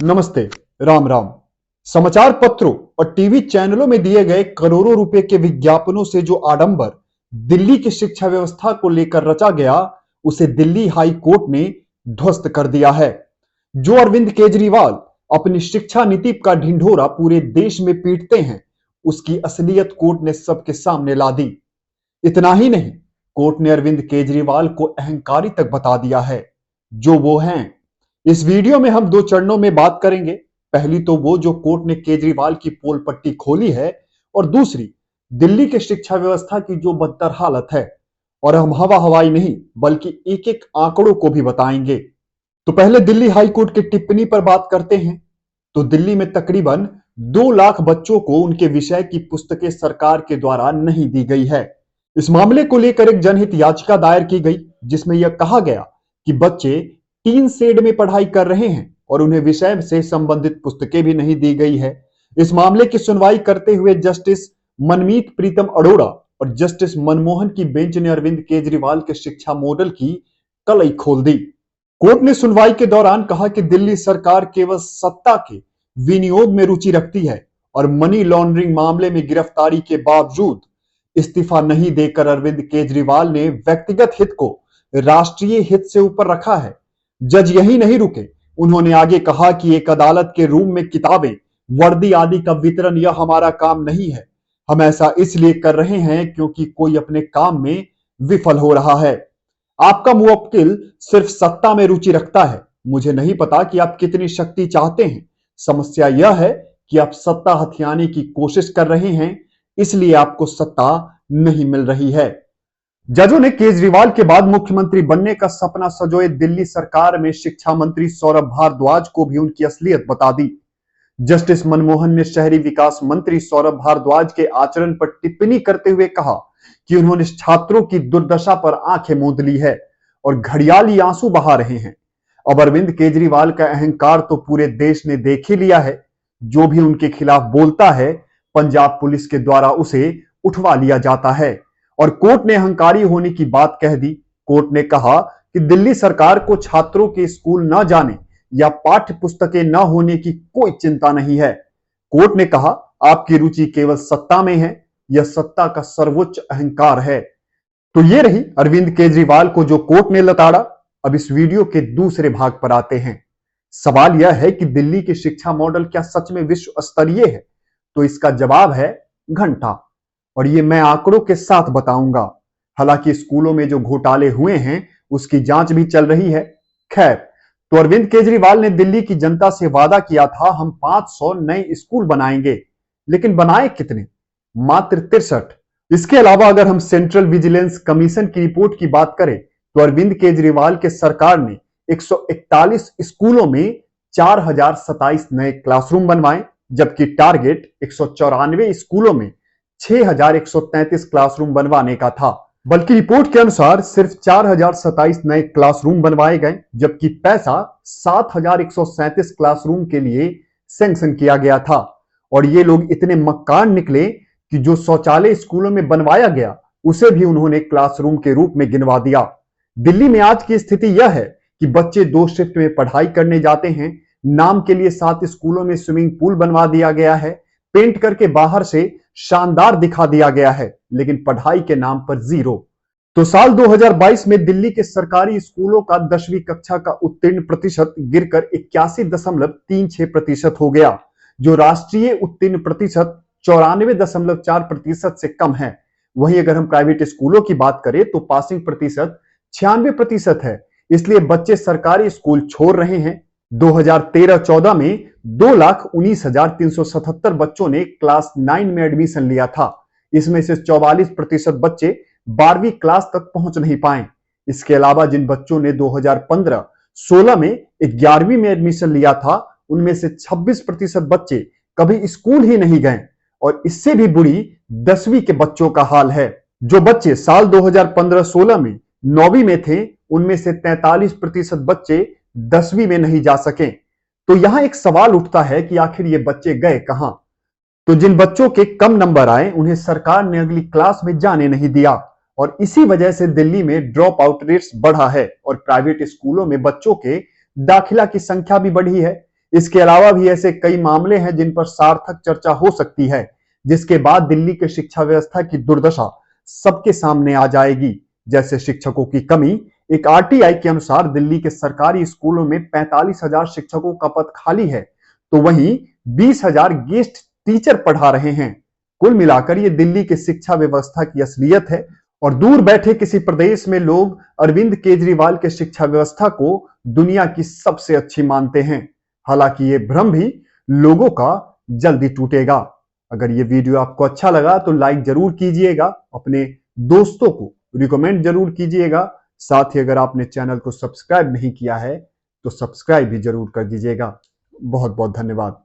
नमस्ते, राम राम। समाचार पत्रों और टीवी चैनलों में दिए गए करोड़ों रुपए के विज्ञापनों से जो आडंबर दिल्ली की शिक्षा व्यवस्था को लेकर रचा गया, उसे दिल्ली हाई कोर्ट ने ध्वस्त कर दिया है। जो अरविंद केजरीवाल अपनी शिक्षा नीति का ढिंढोरा पूरे देश में पीटते हैं, उसकी असलियत कोर्ट ने सबके सामने ला दी। इतना ही नहीं, कोर्ट ने अरविंद केजरीवाल को अहंकारी तक बता दिया है, जो वो हैं। इस वीडियो में हम दो चरणों में बात करेंगे। पहली तो वो जो कोर्ट ने केजरीवाल की पोल पट्टी खोली है, और दूसरी दिल्ली के शिक्षा व्यवस्था की जो बदतर हालत है। और हम हवा हवाई नहीं बल्कि एक एक आंकड़ों को भी बताएंगे। तो पहले दिल्ली हाई कोर्ट की टिप्पणी पर बात करते हैं। तो दिल्ली में तकरीबन 2 लाख बच्चों को उनके विषय की पुस्तकें सरकार के द्वारा नहीं दी गई है। इस मामले को लेकर एक जनहित याचिका दायर की गई, जिसमें यह कहा गया कि बच्चे टीन शेड में पढ़ाई कर रहे हैं और उन्हें विषय से संबंधित पुस्तकें भी नहीं दी गई है। इस मामले की सुनवाई करते हुए जस्टिस मनमीत प्रीतम अरोड़ा और जस्टिस मनमोहन की बेंच ने अरविंद केजरीवाल के शिक्षा मॉडल की कलई खोल दी। कोर्ट ने सुनवाई के दौरान कहा कि दिल्ली सरकार केवल सत्ता के विनियोग में रुचि रखती है और मनी लॉन्ड्रिंग मामले में गिरफ्तारी के बावजूद इस्तीफा नहीं देकर अरविंद केजरीवाल ने व्यक्तिगत हित को राष्ट्रीय हित से ऊपर रखा है। जज यही नहीं रुके, उन्होंने आगे कहा कि एक अदालत के रूम में किताबें, वर्दी आदि का वितरण यह हमारा काम नहीं है। हम ऐसा इसलिए कर रहे हैं क्योंकि कोई अपने काम में विफल हो रहा है। आपका मुवक्किल सिर्फ सत्ता में रुचि रखता है। मुझे नहीं पता कि आप कितनी शक्ति चाहते हैं। समस्या यह है कि आप सत्ता हथियाने की कोशिश कर रहे हैं, इसलिए आपको सत्ता नहीं मिल रही है। जजों ने केजरीवाल के बाद मुख्यमंत्री बनने का सपना सजोए दिल्ली सरकार में शिक्षा मंत्री सौरभ भारद्वाज को भी उनकी असलियत बता दी। जस्टिस मनमोहन ने शहरी विकास मंत्री सौरभ भारद्वाज के आचरण पर टिप्पणी करते हुए कहा कि उन्होंने छात्रों की दुर्दशा पर आंखें मूंद ली है और घड़ियाली आंसू बहा रहे हैं। अब अरविंद केजरीवाल का अहंकार तो पूरे देश ने देख ही लिया है। जो भी उनके खिलाफ बोलता है, पंजाब पुलिस के द्वारा उसे उठवा लिया जाता है। और कोर्ट ने अहंकारी होने की बात कह दी। कोर्ट ने कहा कि दिल्ली सरकार को छात्रों के स्कूल न जाने या पाठ्य पुस्तकें न होने की कोई चिंता नहीं है। कोर्ट ने कहा, आपकी रुचि केवल सत्ता में है, यह सत्ता का सर्वोच्च अहंकार है। तो ये रही अरविंद केजरीवाल को जो कोर्ट ने लताड़ा। अब इस वीडियो के दूसरे भाग पर आते हैं। सवाल यह है कि दिल्ली की शिक्षा मॉडल क्या सच में विश्व स्तरीय है? तो इसका जवाब है घंटा। और ये मैं आंकड़ों के साथ बताऊंगा। हालांकि स्कूलों में जो घोटाले हुए हैं उसकी जांच भी चल रही है। खैर, तो अरविंद केजरीवाल ने दिल्ली की जनता से वादा किया था, हम 500 नए स्कूल बनाएंगे। लेकिन बनाए कितने? मात्र 63। इसके अलावा अगर हम सेंट्रल विजिलेंस कमीशन की रिपोर्ट की बात करें तो अरविंद केजरीवाल के सरकार ने 141 स्कूलों में 4027 नए क्लासरूम बनवाए, जबकि टारगेट 194 स्कूलों में 6133 क्लासरूम बनवाने का था। बल्कि रिपोर्ट के अनुसार सिर्फ 4027 नए क्लासरूम बनवाए गए, जबकि पैसा 7137 क्लासरूम के लिए सैंक्शन किया गया था। और ये लोग इतने मक्कार निकले कि जो शौचालय स्कूलों में बनवाया गया उसे भी उन्होंने क्लासरूम के रूप में गिनवा दिया। दिल्ली में आज की स्थिति यह है कि बच्चे 2 शिफ्ट में पढ़ाई करने जाते हैं। नाम के लिए 7 स्कूलों में स्विमिंग पूल बनवा दिया गया है, पेंट करके बाहर से शानदार दिखा दिया गया है, लेकिन पढ़ाई के नाम पर जीरो। तो साल 2022 में दिल्ली के सरकारी स्कूलों का 10वीं कक्षा का उत्तीर्ण प्रतिशत गिरकर 81.36% हो गया, जो राष्ट्रीय उत्तीर्ण प्रतिशत 94.4% से कम है। वहीं अगर हम प्राइवेट स्कूलों की बात करें तो पासिंग प्रतिशत 96% है। इसलिए बच्चे सरकारी स्कूल छोड़ रहे हैं। 2013-14 में 2,19,377 बच्चों ने क्लास 9 में एडमिशन लिया था। इसमें से 44% बच्चे 12वीं क्लास तक पहुंच नहीं पाए। इसके अलावा जिन बच्चों ने 2015-16 में 11वीं में एडमिशन लिया था, उनमें से 26% बच्चे कभी स्कूल ही नहीं गए। और इससे भी बुरी 10वीं के बच्चों का हाल है। जो बच्चे साल 2015-16 में 9वीं में थे, उनमें से 43% बच्चे 10वीं में नहीं जा सके। तो यहां एक सवाल उठता है कि आखिर ये बच्चे गए कहां? तो जिन बच्चों के कम नंबर आए, उन्हें सरकार ने अगली क्लास में जाने नहीं दिया और इसी वजह से दिल्ली में ड्रॉप आउट रेट्स बढ़ा है और प्राइवेट स्कूलों में बच्चों के दाखिला की संख्या भी बढ़ी है। इसके अलावा भी ऐसे कई मामले हैं जिन पर सार्थक चर्चा हो सकती है, जिसके बाद दिल्ली के शिक्षा व्यवस्था की दुर्दशा सबके सामने आ जाएगी। जैसे शिक्षकों की कमी। एक आरटीआई के अनुसार दिल्ली के सरकारी स्कूलों में 45,000 शिक्षकों का पद खाली है, तो वहीं 20,000 गेस्ट टीचर पढ़ा रहे हैं। कुल मिलाकर ये दिल्ली की शिक्षा व्यवस्था की असलियत है। और दूर बैठे किसी प्रदेश में लोग अरविंद केजरीवाल के शिक्षा व्यवस्था को दुनिया की सबसे अच्छी मानते हैं। हालांकि ये भ्रम भी लोगों का जल्दी टूटेगा। अगर ये वीडियो आपको अच्छा लगा तो लाइक जरूर कीजिएगा, अपने दोस्तों को रिकमेंड जरूर कीजिएगा। साथ ही अगर आपने चैनल को सब्सक्राइब नहीं किया है तो सब्सक्राइब भी जरूर कर दीजिएगा। बहुत बहुत धन्यवाद।